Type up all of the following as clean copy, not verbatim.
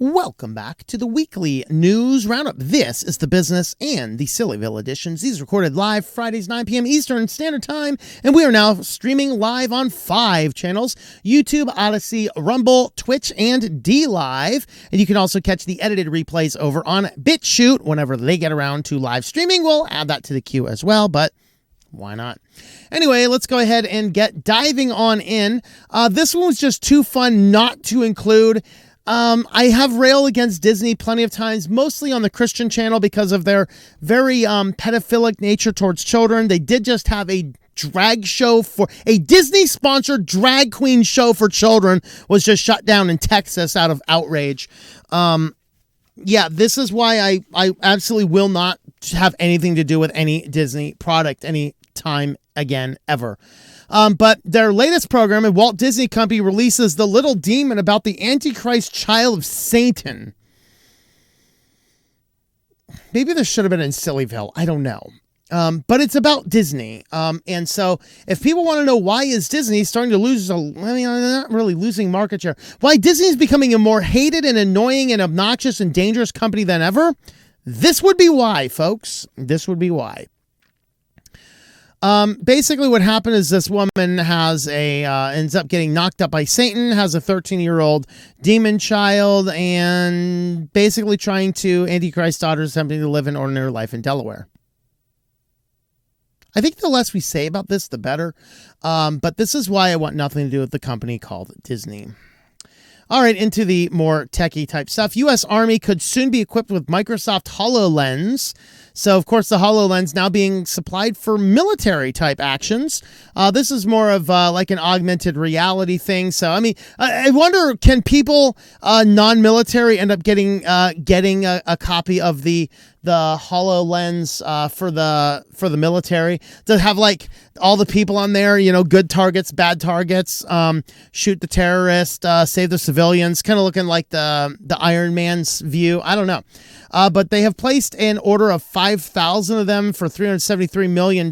Welcome back to the weekly news roundup. This is the business and the SillyVille editions. These are recorded live Fridays, 9 p.m. Eastern Standard Time, and we are now streaming live on 5 channels: YouTube, Odyssey, Rumble, Twitch, and DLive. And you can also catch the edited replays over on BitChute whenever they get around to live streaming. We'll add that to the queue as well, but why not? Anyway, let's go ahead and get diving on in. This one was just too fun not to include. I have railed against Disney plenty of times, mostly on the Christian channel because of their very pedophilic nature towards children. They did just have a drag show for a Disney-sponsored drag queen show for children was just shut down in Texas out of outrage. Yeah, this is why I absolutely will not have anything to do with any Disney product any time again, ever. But their latest program, a Walt Disney Company, releases The Little Demon about the Antichrist child of Satan. Maybe this should have been in SillyVille. I don't know. But it's about Disney. And so if people want to know why is Disney starting to lose, not really losing market share, why Disney is becoming a more hated and annoying and obnoxious and dangerous company than ever, this would be why, folks. This would be why. Basically what happened is this woman has ends up getting knocked up by Satan, has a 13-year-old demon child, and basically trying to Antichrist daughters attempting to live an ordinary life in Delaware. I think the less we say about this, the better. But this is why I want nothing to do with the company called Disney. All right, into the more techie type stuff. U.S. Army could soon be equipped with Microsoft HoloLens. So, of course, the HoloLens now being supplied for military type actions. This is more of like an augmented reality thing. So, I mean, I wonder, can people non-military end up getting a copy of the HoloLens for the military? To have like all the people on there, you know, good targets, bad targets, shoot the terrorist, save the civilians, kind of looking like the Iron Man's view. I don't know. But they have placed an order of 5,000 of them for $373 million.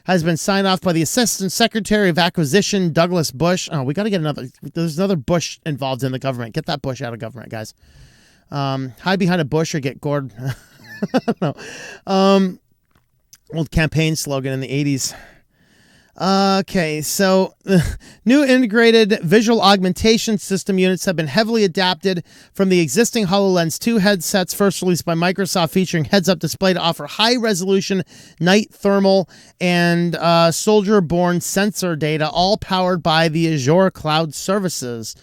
Has been signed off by the Assistant Secretary of Acquisition, Douglas Bush. Oh, we got to get another. There's another Bush involved in the government. Get that Bush out of government, guys. Hide behind a bush or get gored. No. Old campaign slogan in the 80s. Okay, so new integrated visual augmentation system units have been heavily adapted from the existing HoloLens 2 headsets first released by Microsoft, featuring heads-up display to offer high-resolution night thermal and soldier-borne sensor data, all powered by the Azure cloud services.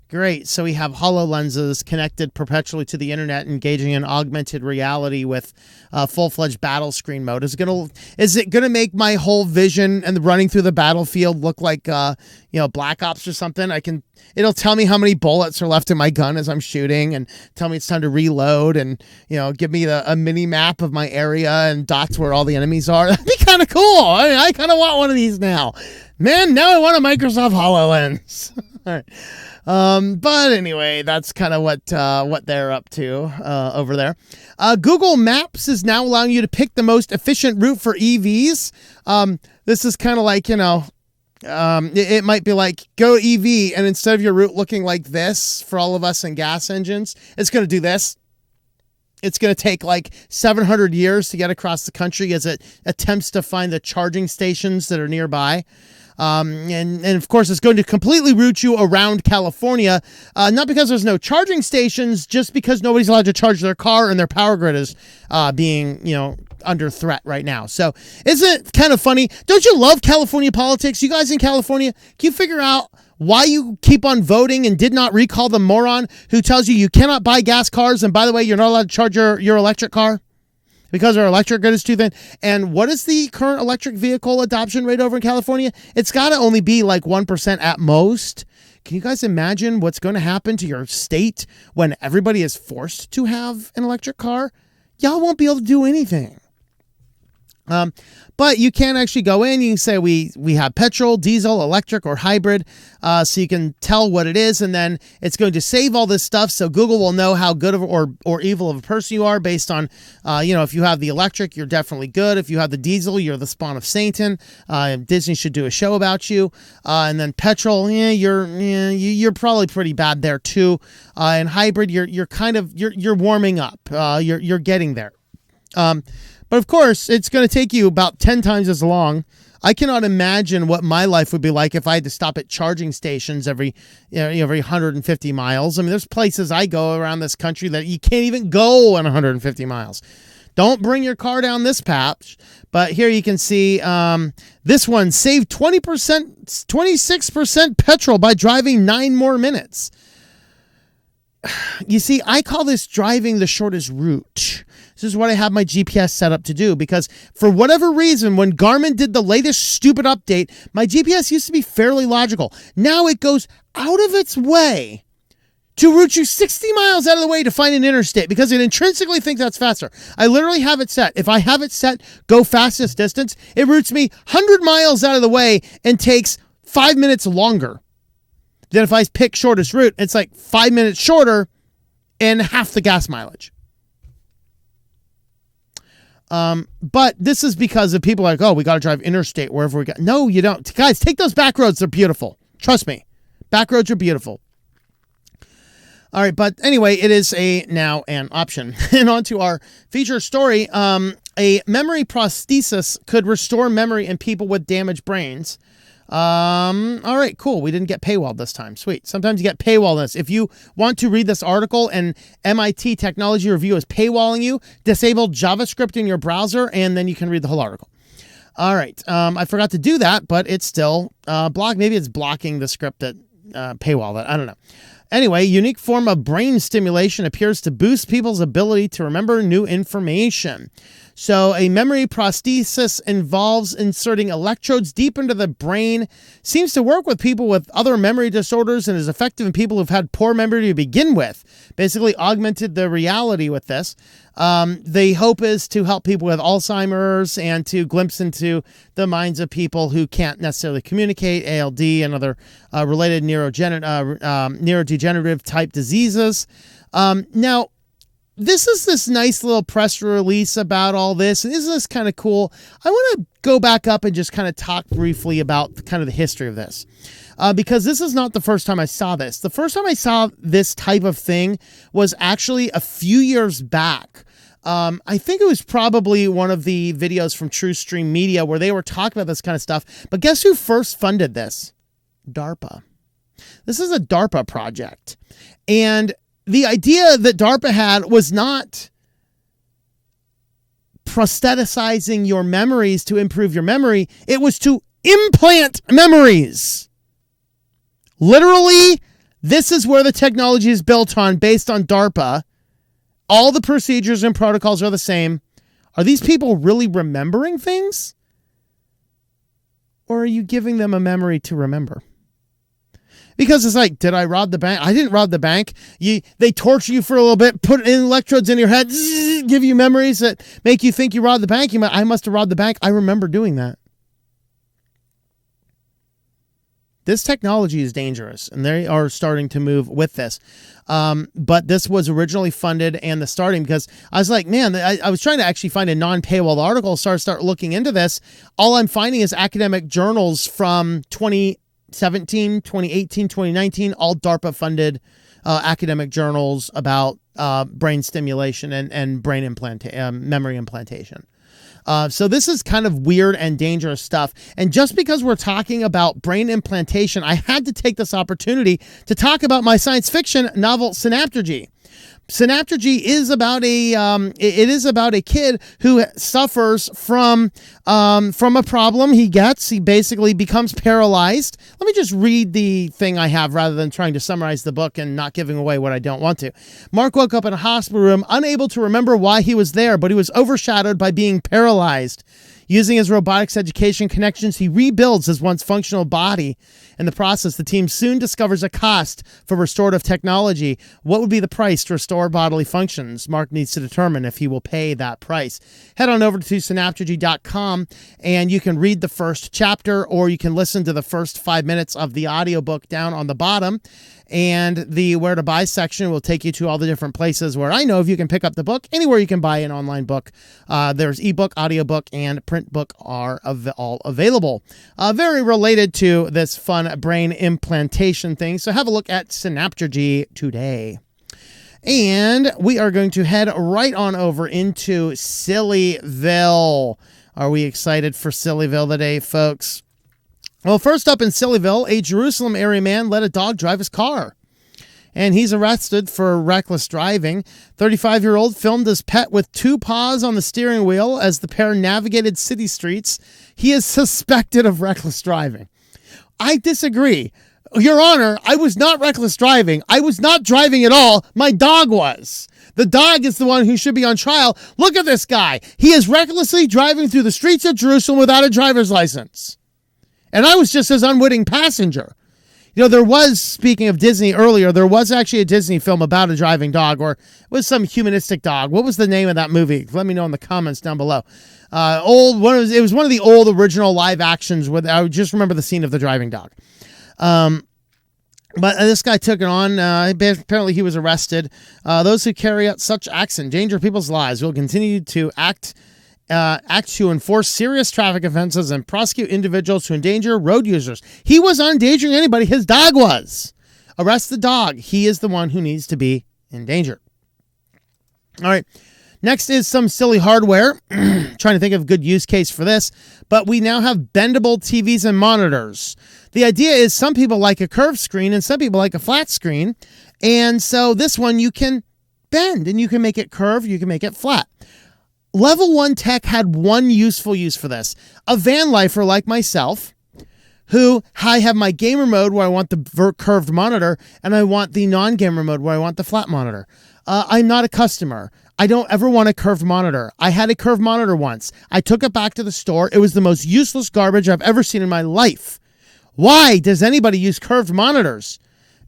Great. So we have HoloLenses connected perpetually to the internet, engaging in augmented reality with full-fledged battle screen mode. Is it gonna make my whole vision and running through the battlefield look like Black Ops or something? It'll tell me how many bullets are left in my gun as I'm shooting, and tell me it's time to reload, and give me a mini map of my area and dots where all the enemies are. That'd be kind of cool. I kind of want one of these now. Man, now I want a Microsoft HoloLens. All right. But anyway, that's kind of what they're up to over there. Google Maps is now allowing you to pick the most efficient route for EVs. This is kind of like, it might be like go EV, and instead of your route looking like this for all of us in gas engines, it's going to do this. It's going to take like 700 years to get across the country as it attempts to find the charging stations that are nearby. And of course, it's going to completely route you around California, not because there's no charging stations, just because nobody's allowed to charge their car and their power grid is being, under threat right now. So isn't it kind of funny? Don't you love California politics? You guys in California, can you figure out why you keep on voting and did not recall the moron who tells you cannot buy gas cars, and by the way, you're not allowed to charge your electric car? Because our electric grid is too thin. And what is the current electric vehicle adoption rate over in California? It's got to only be like 1% at most. Can you guys imagine what's going to happen to your state when everybody is forced to have an electric car? Y'all won't be able to do anything. But you can actually go in, you can say we have petrol, diesel, electric, or hybrid, so you can tell what it is, and then it's going to save all this stuff, so Google will know how good of or evil of a person you are based on, if you have the electric, you're definitely good. If you have the diesel, you're the spawn of Satan. Disney should do a show about you. And then petrol, you're probably pretty bad there too. And hybrid, you're warming up. You're getting there. But of course, it's going to take you about 10 times as long. I cannot imagine what my life would be like if I had to stop at charging stations every 150 miles. I mean, there's places I go around this country that you can't even go on 150 miles. Don't bring your car down this patch. But here you can see this one saved 26% petrol by driving 9 more minutes. You see, I call this driving the shortest route. This is what I have my GPS set up to do, because for whatever reason, when Garmin did the latest stupid update, my GPS used to be fairly logical. Now it goes out of its way to route you 60 miles out of the way to find an interstate because it intrinsically thinks that's faster. I literally have it set. If I have it set, go fastest distance, it routes me 100 miles out of the way and takes 5 minutes longer. Then if I pick shortest route, it's like 5 minutes shorter and half the gas mileage. But this is because of people like, oh, we got to drive interstate wherever we go. No, you don't. Guys, take those back roads. They're beautiful. Trust me. Back roads are beautiful. All right. But anyway, it is now an option. And on to our feature story. A memory prosthesis could restore memory in people with damaged brains. All right, cool. We didn't get paywalled this time. Sweet. Sometimes you get paywall this. If you want to read this article and MIT Technology Review is paywalling you, disable JavaScript in your browser, and then you can read the whole article. All right. I forgot to do that, but it's still blocked. Maybe it's blocking the script that paywall that. I don't know. Anyway, unique form of brain stimulation appears to boost people's ability to remember new information. So a memory prosthesis involves inserting electrodes deep into the brain, seems to work with people with other memory disorders, and is effective in people who've had poor memory to begin with. Basically augmented the reality with this. The hope is to help people with Alzheimer's and to glimpse into the minds of people who can't necessarily communicate, ALD and other related neurodegenerative type diseases. Now, this is this nice little press release about all this. And isn't this kind of cool? I want to go back up and just kind of talk briefly about kind of the history of this. Because this is not the first time I saw this. The first time I saw this type of thing was actually a few years back. I think it was probably one of the videos from TrueStream Media where they were talking about this kind of stuff. But guess who first funded this? DARPA. This is a DARPA project. And the idea that DARPA had was not prostheticizing your memories to improve your memory. It was to implant memories. Literally, this is where the technology is built on, based on DARPA. All the procedures and protocols are the same. Are these people really remembering things? Or are you giving them a memory to remember? Because it's like, did I rob the bank? I didn't rob the bank. They torture you for a little bit, put in electrodes in your head, give you memories that make you think you robbed the bank. I must have robbed the bank. I remember doing that. This technology is dangerous, and they are starting to move with this. But this was originally funded and the starting, because I was like, man, I was trying to actually find a non-paywall article, start looking into this. All I'm finding is academic journals from 2017, 2018, 2019, all DARPA-funded academic journals about brain stimulation and brain memory implantation. So this is kind of weird and dangerous stuff. And just because we're talking about brain implantation, I had to take this opportunity to talk about my science fiction novel, Synaptergy. Synaptergy is about a kid who suffers from a problem he gets. He basically becomes paralyzed. Let me just read the thing I have rather than trying to summarize the book and not giving away what I don't want to. Mark woke up in a hospital room, unable to remember why he was there, but he was overshadowed by being paralyzed. Using his robotics education connections, he rebuilds his once functional body. In the process, the team soon discovers a cost for restorative technology. What would be the price to restore bodily functions? Mark needs to determine if he will pay that price. Head on over to Synaptergy.com and you can read the first chapter, or you can listen to the first 5 minutes of the audiobook down on the bottom. And the where to buy section will take you to all the different places where I know if you can pick up the book. Anywhere you can buy an online book. There's ebook, audiobook, and print book are all available. Very related to this fun brain implantation thing. So have a look at Synaptergy today. And we are going to head right on over into SillyVille. Are we excited for SillyVille today, folks? Well, first up in SillyVille, a Jerusalem area man let a dog drive his car. And he's arrested for reckless driving. 35-year-old filmed his pet with 2 paws on the steering wheel as the pair navigated city streets. He is suspected of reckless driving. I disagree. Your Honor, I was not reckless driving. I was not driving at all. My dog was. The dog is the one who should be on trial. Look at this guy. He is recklessly driving through the streets of Jerusalem without a driver's license. And I was just his unwitting passenger. You know, there was, speaking of Disney earlier, there was actually a Disney film about a driving dog, or it was some humanistic dog. What was the name of that movie? Let me know in the comments down below. It was one of the old original live actions with, I just remember the scene of the driving dog. But this guy took it on. Apparently he was arrested. Those who carry out such acts endanger people's lives will continue to act to enforce serious traffic offenses and prosecute individuals who endanger road users. He was not endangering anybody. His dog was. Arrest the dog. He is the one who needs to be endangered. All right. Next is some silly hardware. Trying to think of a good use case for this. But we now have bendable TVs and monitors. The idea is some people like a curved screen and some people like a flat screen. And so this one you can bend and you can make it curved. You can make it flat. Level 1 tech had one useful use for this. A van lifer like myself, who I have my gamer mode where I want the curved monitor, and I want the non-gamer mode where I want the flat monitor. I'm not a customer. I don't ever want a curved monitor. I had a curved monitor once. I took it back to the store. It was the most useless garbage I've ever seen in my life. Why does anybody use curved monitors?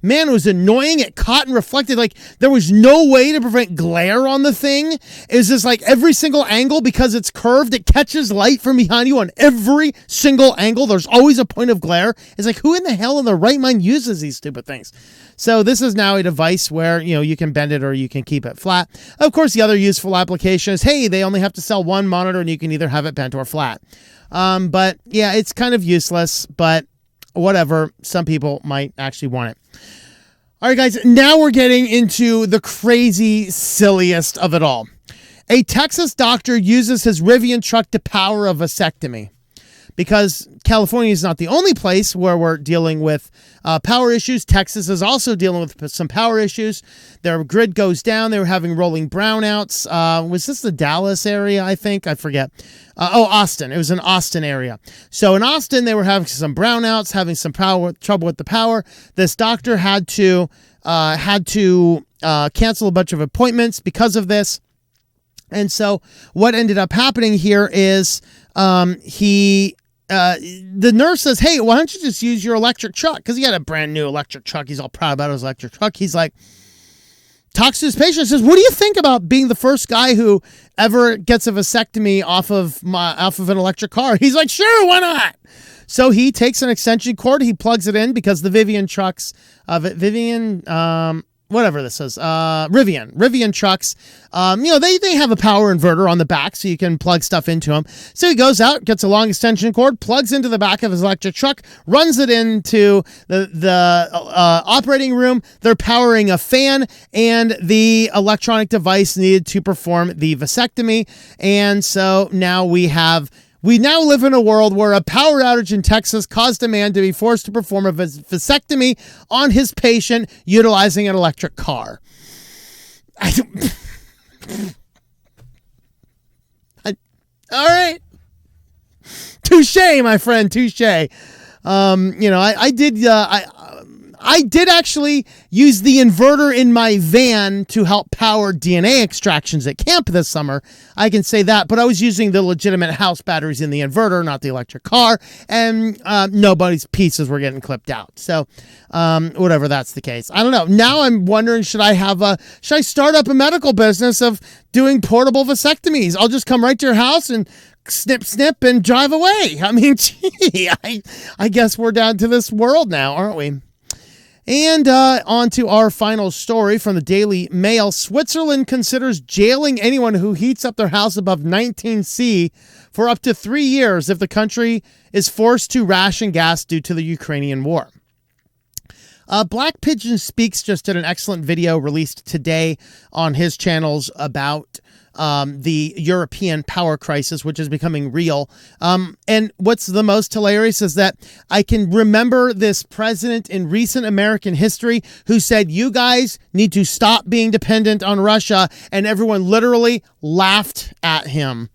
Man, it was annoying. It caught and reflected. Like, there was no way to prevent glare on the thing. It was just like every single angle, because it's curved, it catches light from behind you on every single angle. There's always a point of glare. It's like, who in the hell in their right mind uses these stupid things? So this is now a device where, you know, you can bend it or you can keep it flat. Of course, the other useful application is, hey, they only have to sell one monitor and you can either have it bent or flat. But yeah, it's kind of useless, but whatever. Some people might actually want it. All right, guys, now we're getting into the crazy silliest of it all. A Texas doctor uses his Rivian truck to power a vasectomy. Because California is not the only place where we're dealing with power issues. Texas is also dealing with some power issues. Their grid goes down. They were having rolling brownouts. Was this the Dallas area, I think? I forget. Austin. It was an Austin area. So in Austin, they were having some brownouts, having some trouble with the power. This doctor had to cancel a bunch of appointments because of this. And so what ended up happening here is the nurse says, hey, why don't you just use your electric truck? Because he had a brand new electric truck. He's all proud about his electric truck. He's like, talks to his patient, says, what do you think about being the first guy who ever gets a vasectomy off of an electric car? He's like, sure, why not? So he takes an extension cord, he plugs it in, because the Rivian trucks, Rivian trucks, they have a power inverter on the back, so you can plug stuff into them. So he goes out, gets a long extension cord, plugs into the back of his electric truck, runs it into the operating room. They're powering a fan and the electronic device needed to perform the vasectomy. And so now we now live in a world where a power outage in Texas caused a man to be forced to perform a vasectomy on his patient utilizing an electric car. All right. Touche, my friend, touche. I I did actually use the inverter in my van to help power DNA extractions at camp this summer. I can say that, but I was using the legitimate house batteries in the inverter, not the electric car, and nobody's pieces were getting clipped out. So, whatever that's the case. I don't know. Now I'm wondering, should I start up a medical business of doing portable vasectomies? I'll just come right to your house and snip, snip, and drive away. I mean, gee, I guess we're down to this world now, aren't we? And on to our final story from the Daily Mail. Switzerland considers jailing anyone who heats up their house above 19°C for up to 3 years if the country is forced to ration gas due to the Ukrainian war. Black Pigeon Speaks just did an excellent video released today on his channels about the European power crisis, which is becoming real. And what's the most hilarious is that I can remember this president in recent American history who said, you guys need to stop being dependent on Russia. And everyone literally laughed at him.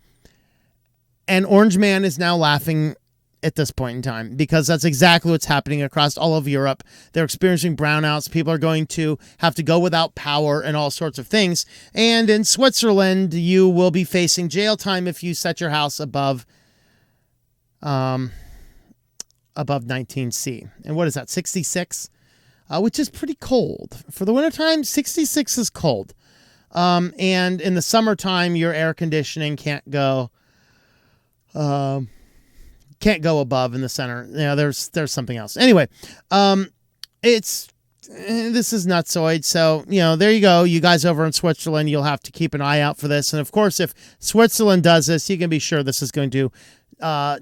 And Orange Man is now laughing at this point in time, because that's exactly what's happening across all of Europe. They're experiencing brownouts. People are going to have to go without power and all sorts of things. And in Switzerland, you will be facing jail time if you set your house above 19°C. And what is that, 66? Which is pretty cold. For the wintertime, 66 is cold. And in the summertime, your air conditioning can't go above in the center. Yeah, there's something else. Anyway, this is nutsoid. So, there you go. You guys over in Switzerland, you'll have to keep an eye out for this. And of course, if Switzerland does this, you can be sure this is going to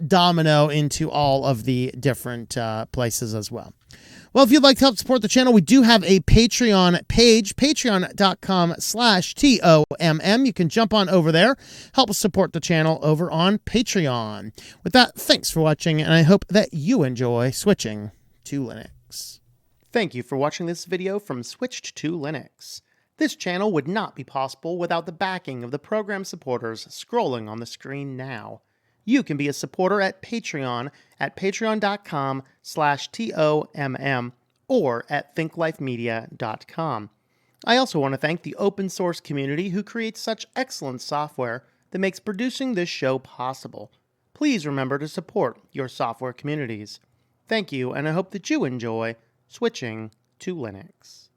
domino into all of the different places as well. Well, if you'd like to help support the channel, we do have a Patreon page, patreon.com/TOMM. You can jump on over there, help us support the channel over on Patreon. With that, thanks for watching, and I hope that you enjoy switching to Linux. Thank you for watching this video from Switched to Linux. This channel would not be possible without the backing of the program supporters scrolling on the screen now. You can be a supporter at Patreon at patreon.com/TOMM or at thinklifemedia.com. I also want to thank the open source community who creates such excellent software that makes producing this show possible. Please remember to support your software communities. Thank you, and I hope that you enjoy switching to Linux.